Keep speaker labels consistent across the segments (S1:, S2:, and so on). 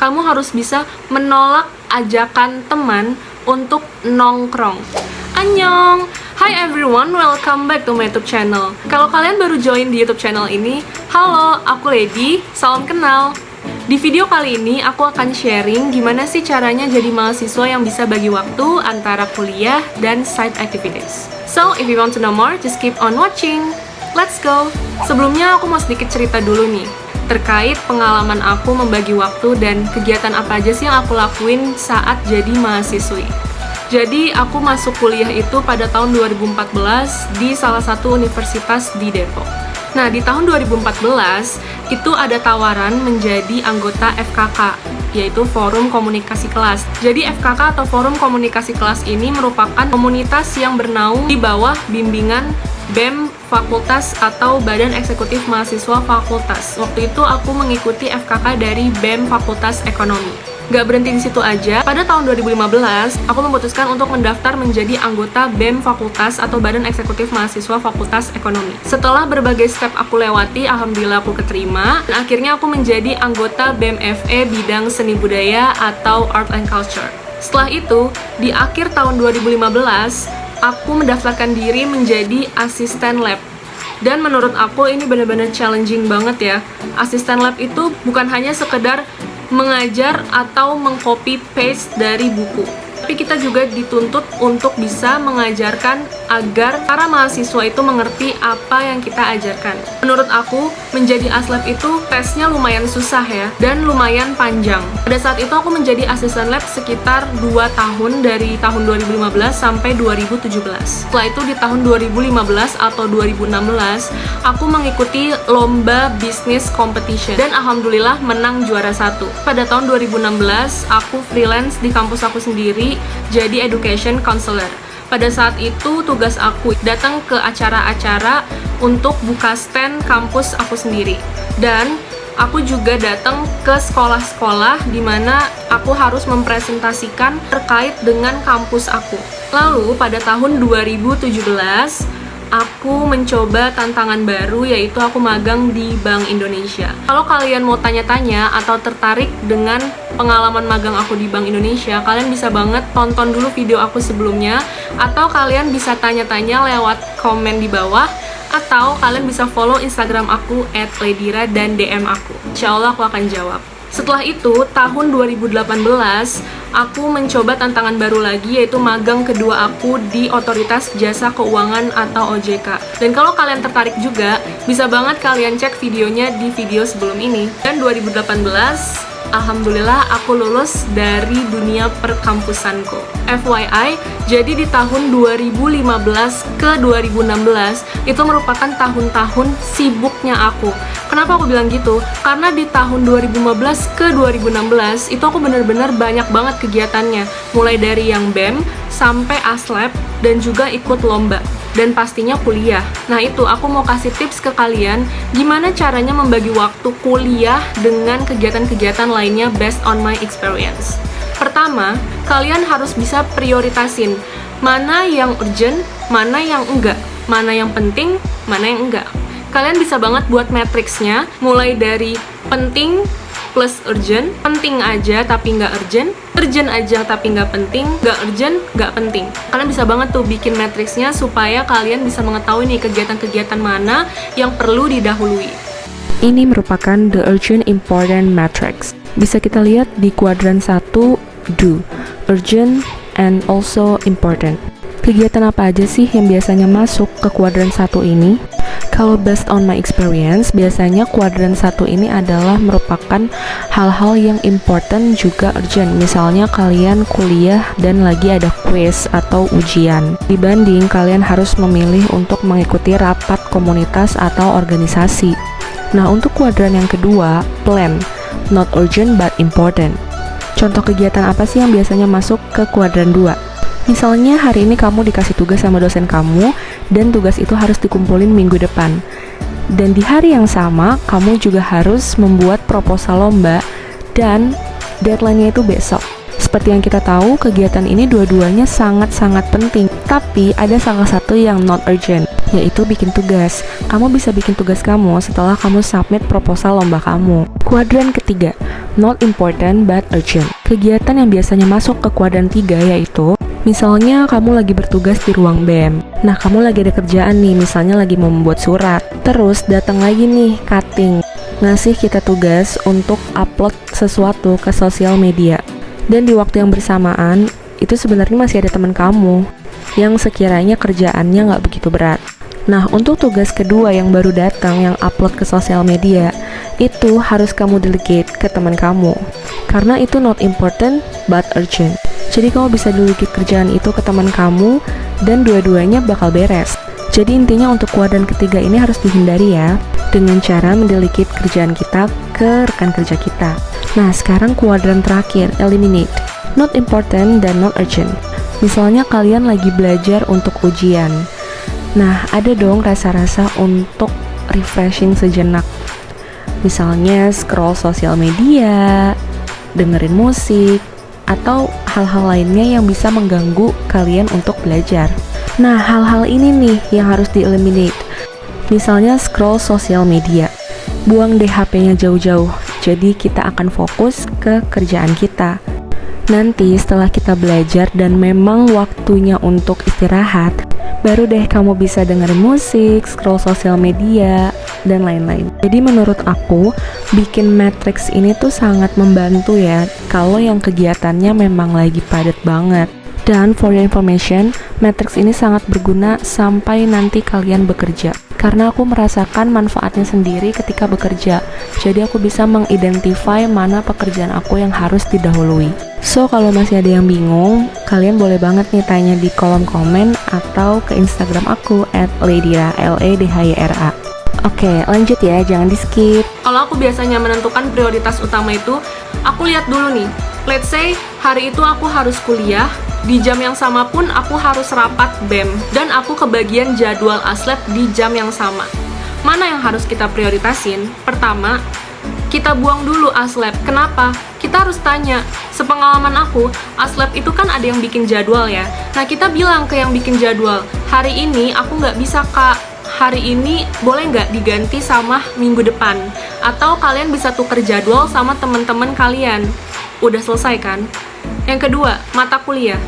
S1: kamu harus bisa menolak ajakan teman untuk nongkrong. Annyeong! Hi everyone, welcome back to my YouTube channel. Kalau kalian baru join di YouTube channel ini, halo, aku Lady, salam kenal. Di video kali ini, aku akan sharing gimana sih caranya jadi mahasiswa yang bisa bagi waktu antara kuliah dan side activities. So, if you want to know more, just keep on watching. Let's go! Sebelumnya, aku mau sedikit cerita dulu nih, terkait pengalaman aku membagi waktu dan kegiatan apa aja sih yang aku lakuin saat jadi mahasiswi. Jadi, aku masuk kuliah itu pada tahun 2014 di salah satu universitas di Depok. Nah, di tahun 2014, itu ada tawaran menjadi anggota FKK, yaitu Forum Komunikasi Kelas. Jadi, FKK atau Forum Komunikasi Kelas ini merupakan komunitas yang bernaung di bawah bimbingan BEM Fakultas atau Badan Eksekutif Mahasiswa Fakultas. Waktu itu aku mengikuti FKK dari BEM Fakultas Ekonomi. Gak berhenti di situ aja, pada tahun 2015, aku memutuskan untuk mendaftar menjadi anggota BEM Fakultas atau Badan Eksekutif Mahasiswa Fakultas Ekonomi. Setelah berbagai step aku lewati, alhamdulillah aku keterima, dan akhirnya aku menjadi anggota BEM FE bidang seni budaya atau Art and Culture. Setelah itu, di akhir tahun 2015, aku mendaftarkan diri menjadi asisten lab. Dan menurut aku ini benar-benar challenging banget ya. Asisten lab itu bukan hanya sekedar mengajar atau meng-copy paste dari buku, tapi kita juga dituntut untuk bisa mengajarkan agar para mahasiswa itu mengerti apa yang kita ajarkan. Menurut aku, menjadi aslab itu tesnya lumayan susah ya, dan lumayan panjang. Pada saat itu aku menjadi asisten lab sekitar 2 tahun, dari tahun 2015 sampai 2017. Setelah itu di tahun 2015 atau 2016, aku mengikuti lomba bisnis competition, dan alhamdulillah menang juara 1. Pada tahun 2016, aku freelance di kampus aku sendiri, jadi education counselor. Pada saat itu, tugas aku datang ke acara-acara untuk buka stand kampus aku sendiri. Dan aku juga datang ke sekolah-sekolah di mana aku harus mempresentasikan terkait dengan kampus aku. Lalu, pada tahun 2017, aku mencoba tantangan baru, yaitu aku magang di Bank Indonesia. Kalau kalian mau tanya-tanya atau tertarik dengan pengalaman magang aku di Bank Indonesia, kalian bisa banget tonton dulu video aku sebelumnya, atau kalian bisa tanya-tanya lewat komen di bawah, atau kalian bisa follow Instagram aku @ledira dan DM aku. Insya Allah aku akan jawab. Setelah itu, tahun 2018, aku mencoba tantangan baru lagi, yaitu magang kedua aku di Otoritas Jasa Keuangan atau OJK. Dan kalau kalian tertarik juga, bisa banget kalian cek videonya di video sebelum ini. Dan 2018, alhamdulillah aku lulus dari dunia perkampusanku. FYI, jadi di tahun 2015 ke 2016 itu merupakan tahun-tahun sibuknya aku. Kenapa aku bilang gitu? Karena di tahun 2015 ke 2016 itu aku benar-benar banyak banget kegiatannya, mulai dari yang BEM sampai aslab dan juga ikut lomba. Dan pastinya kuliah. Nah itu, aku mau kasih tips ke kalian gimana caranya membagi waktu kuliah dengan kegiatan-kegiatan lainnya based on my experience. Pertama, kalian harus bisa prioritasin mana yang urgent, mana yang enggak, mana yang penting, mana yang enggak. Kalian bisa banget buat matriksnya, mulai dari penting plus urgent, penting aja tapi nggak urgent, urgent aja tapi nggak penting, nggak urgent, nggak penting. Kalian bisa banget tuh bikin matriksnya supaya kalian bisa mengetahui nih kegiatan-kegiatan mana yang perlu didahului.
S2: Ini merupakan the urgent important matrix. Bisa kita lihat di kuadran 1, do, urgent, and also important. Kegiatan apa aja sih yang biasanya masuk ke kuadran 1 ini? Kalau based on my experience, biasanya kuadran 1 ini adalah merupakan hal-hal yang important juga urgent. Misalnya kalian kuliah dan lagi ada quiz atau ujian, dibanding kalian harus memilih untuk mengikuti rapat komunitas atau organisasi. Nah, untuk kuadran yang kedua, plan, not urgent but important. Contoh kegiatan apa sih yang biasanya masuk ke kuadran 2? Misalnya hari ini kamu dikasih tugas sama dosen kamu, dan tugas itu harus dikumpulin minggu depan. Dan di hari yang sama, kamu juga harus membuat proposal lomba, dan deadline-nya itu besok. Seperti yang kita tahu, kegiatan ini dua-duanya sangat-sangat penting. Tapi ada salah satu yang not urgent, yaitu bikin tugas. Kamu bisa bikin tugas kamu setelah kamu submit proposal lomba kamu. Kuadran ketiga, not important but urgent. Kegiatan yang biasanya masuk ke kuadran 3 yaitu misalnya kamu lagi bertugas di ruang BEM. Nah, kamu lagi ada kerjaan nih, misalnya lagi mau membuat surat. Terus datang lagi nih cutting, ngasih kita tugas untuk upload sesuatu ke sosial media. Dan di waktu yang bersamaan, itu sebenarnya masih ada teman kamu yang sekiranya kerjaannya nggak begitu berat. Nah, untuk tugas kedua yang baru datang, yang upload ke sosial media, itu harus kamu delegate ke teman kamu. Karena itu not important but urgent. Jadi kamu bisa delegate kerjaan itu ke teman kamu, dan dua-duanya bakal beres. Jadi intinya untuk kuadran ketiga ini harus dihindari ya, dengan cara mendelegate kerjaan kita ke rekan kerja kita. Nah, sekarang kuadran terakhir, eliminate. Not important dan not urgent. Misalnya kalian lagi belajar untuk ujian. Nah, ada dong rasa-rasa untuk refreshing sejenak. Misalnya scroll sosial media, dengerin musik, atau hal-hal lainnya yang bisa mengganggu kalian untuk belajar. Nah, hal-hal ini nih yang harus di-eliminate. Misalnya scroll sosial media. Buang deh HP-nya jauh-jauh. Jadi kita akan fokus ke kerjaan kita. Nanti setelah kita belajar dan memang waktunya untuk istirahat, baru deh kamu bisa dengerin musik, scroll sosial media, dan lain-lain. Jadi menurut aku, bikin matriks ini tuh sangat membantu ya, kalau yang kegiatannya memang lagi padat banget. Dan for your information, matriks ini sangat berguna sampai nanti kalian bekerja. Karena aku merasakan manfaatnya sendiri ketika bekerja. Jadi aku bisa mengidentify mana pekerjaan aku yang harus didahului. So, kalau masih ada yang bingung, kalian boleh banget nih tanya di kolom komen atau ke Instagram aku @ledhyra, LEDHYRA. Oke, lanjut ya, jangan di skip.
S1: Kalau aku biasanya menentukan prioritas utama itu, aku lihat dulu nih. Let's say, hari itu aku harus kuliah, di jam yang sama pun aku harus rapat BEM, dan aku kebagian jadwal ASLEP di jam yang sama. Mana yang harus kita prioritasin? Pertama, kita buang dulu ASLEP. Kenapa? Kita harus tanya. Sepengalaman aku, ASLEP itu kan ada yang bikin jadwal ya. Nah, kita bilang ke yang bikin jadwal, hari ini aku nggak bisa kak, hari ini boleh nggak diganti sama minggu depan? Atau kalian bisa tuker jadwal sama teman-teman kalian. Udah selesai kan? Yang kedua, mata kuliah.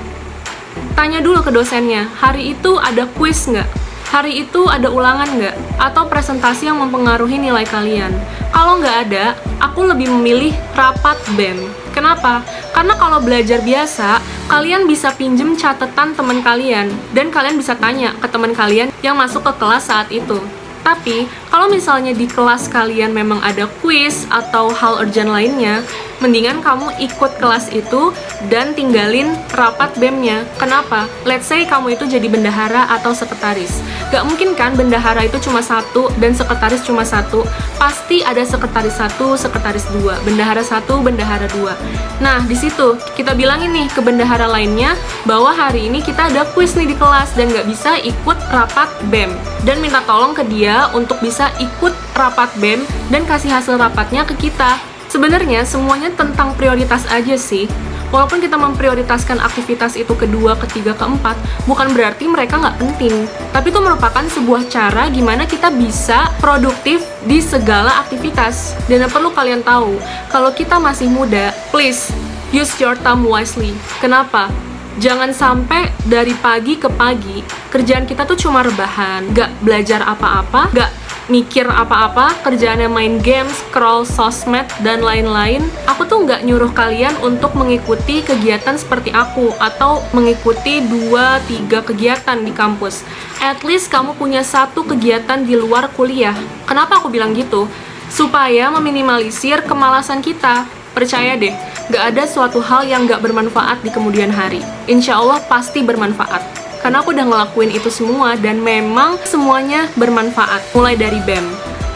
S1: Tanya dulu ke dosennya, hari itu ada kuis nggak? Hari itu ada ulangan nggak? Atau presentasi yang mempengaruhi nilai kalian? Kalau nggak ada, aku lebih memilih rapat BEM. Kenapa? Karena kalau belajar biasa, kalian bisa pinjem catatan teman kalian, dan kalian bisa tanya ke teman kalian yang masuk ke kelas saat itu. Tapi, kalau misalnya di kelas kalian memang ada kuis atau hal urgent lainnya, mendingan kamu ikut kelas itu dan tinggalin rapat BEM-nya. Kenapa? Let's say kamu itu jadi bendahara atau sekretaris. Gak mungkin kan bendahara itu cuma satu dan sekretaris cuma satu. Pasti ada sekretaris satu, sekretaris dua, bendahara satu, bendahara dua. Nah, di situ kita bilangin nih ke bendahara lainnya bahwa hari ini kita ada kuis nih di kelas dan gak bisa ikut rapat BEM. Dan minta tolong ke dia untuk bisa ikut rapat BEM dan kasih hasil rapatnya ke kita. Sebenarnya semuanya tentang prioritas aja sih. Walaupun kita memprioritaskan aktivitas itu kedua, ketiga, keempat, bukan berarti mereka nggak penting. Tapi itu merupakan sebuah cara gimana kita bisa produktif di segala aktivitas. Dan yang perlu kalian tahu, kalau kita masih muda, please use your time wisely. Kenapa? Jangan sampai dari pagi ke pagi, kerjaan kita tuh cuma rebahan, nggak belajar apa-apa, nggak mikir apa-apa, kerjaannya main games, scroll sosmed, dan lain-lain. Aku tuh nggak nyuruh kalian untuk mengikuti kegiatan seperti aku, atau mengikuti 2-3 kegiatan di kampus. At least kamu punya satu kegiatan di luar kuliah. Kenapa aku bilang gitu? Supaya meminimalisir kemalasan kita. Percaya deh, gak ada suatu hal yang gak bermanfaat di kemudian hari. Insya Allah pasti bermanfaat. Karena aku udah ngelakuin itu semua dan memang semuanya bermanfaat. Mulai dari BEM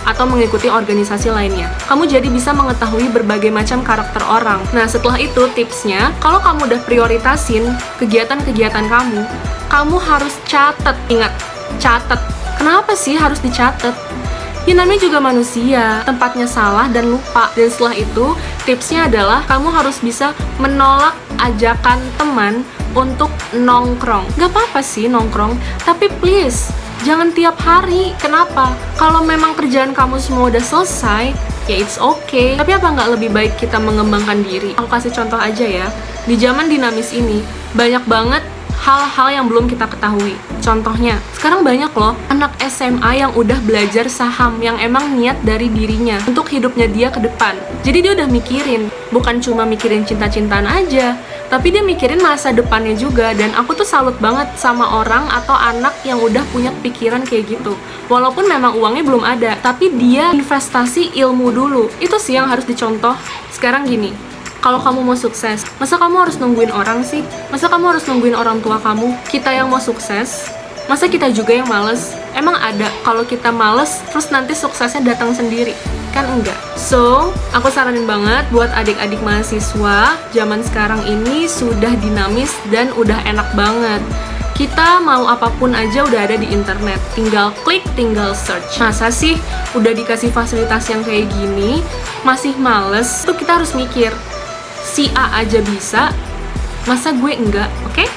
S1: atau mengikuti organisasi lainnya. Kamu jadi bisa mengetahui berbagai macam karakter orang. Nah, setelah itu tipsnya, kalau kamu udah prioritasin kegiatan-kegiatan kamu harus catat. Ingat, catat. Kenapa sih harus dicatat? Ya namanya juga manusia, tempatnya salah dan lupa. Dan setelah itu, tipsnya adalah kamu harus bisa menolak ajakan teman untuk nongkrong. Gak apa-apa sih nongkrong, tapi please, jangan tiap hari. Kenapa? Kalau memang kerjaan kamu semua udah selesai, ya it's okay. Tapi apa nggak lebih baik kita mengembangkan diri? Aku kasih contoh aja ya. Di zaman dinamis ini, banyak banget hal-hal yang belum kita ketahui. Contohnya, sekarang banyak loh anak SMA yang udah belajar saham yang emang niat dari dirinya untuk hidupnya dia ke depan. Jadi dia udah mikirin, bukan cuma mikirin cinta-cintaan aja, tapi dia mikirin masa depannya juga. Dan aku tuh salut banget sama orang atau anak yang udah punya pikiran kayak gitu. Walaupun memang uangnya belum ada, tapi dia investasi ilmu dulu. Itu sih yang harus dicontoh. Sekarang gini, kalau kamu mau sukses, masa kamu harus nungguin orang sih? Masa kamu harus nungguin orang tua kamu? Kita yang mau sukses, masa kita juga yang males? Emang ada kalau kita males, terus nanti suksesnya datang sendiri? Kan enggak. So, aku saranin banget buat adik-adik mahasiswa, zaman sekarang ini sudah dinamis dan udah enak banget. Kita mau apapun aja udah ada di internet, tinggal klik, tinggal search. Masa sih udah dikasih fasilitas yang kayak gini, masih males? Tuh kita harus mikir, si A aja bisa, masa gue enggak, oke?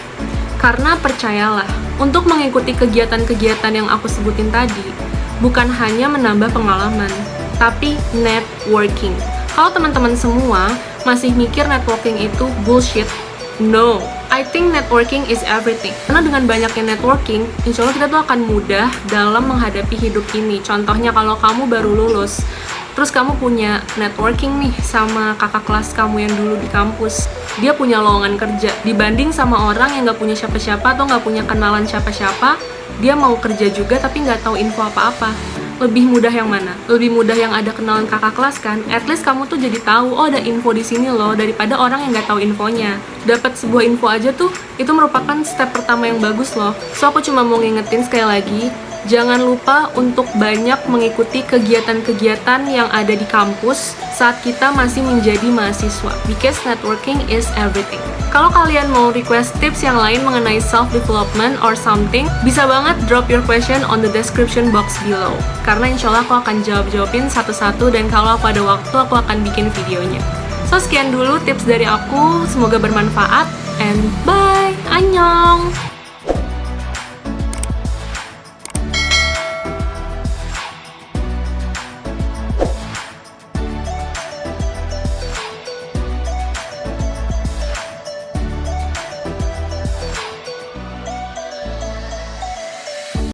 S1: Karena percayalah, untuk mengikuti kegiatan-kegiatan yang aku sebutin tadi, bukan hanya menambah pengalaman, tapi networking. Kalau teman-teman semua masih mikir networking itu bullshit, no. I think networking is everything. Karena dengan banyaknya networking, insya Allah kita tuh akan mudah dalam menghadapi hidup ini. Contohnya kalau kamu baru lulus, terus kamu punya networking nih sama kakak kelas kamu yang dulu di kampus. Dia punya lowongan kerja. Dibanding sama orang yang gak punya siapa-siapa atau gak punya kenalan siapa-siapa, dia mau kerja juga tapi gak tahu info apa-apa. Lebih mudah yang mana? Lebih mudah yang ada kenalan kakak kelas kan? At least kamu tuh jadi tahu, oh ada info di sini loh, daripada orang yang gak tahu infonya. Dapat sebuah info aja tuh, itu merupakan step pertama yang bagus loh. So aku cuma mau ngingetin sekali lagi, jangan lupa untuk banyak mengikuti kegiatan-kegiatan yang ada di kampus saat kita masih menjadi mahasiswa, because networking is everything. Kalau kalian mau request tips yang lain mengenai self-development or something, bisa banget drop your question on the description box below. Karena insya Allah aku akan jawab-jawabin satu-satu, dan kalau aku ada waktu, aku akan bikin videonya. So, sekian dulu tips dari aku, semoga bermanfaat, and bye!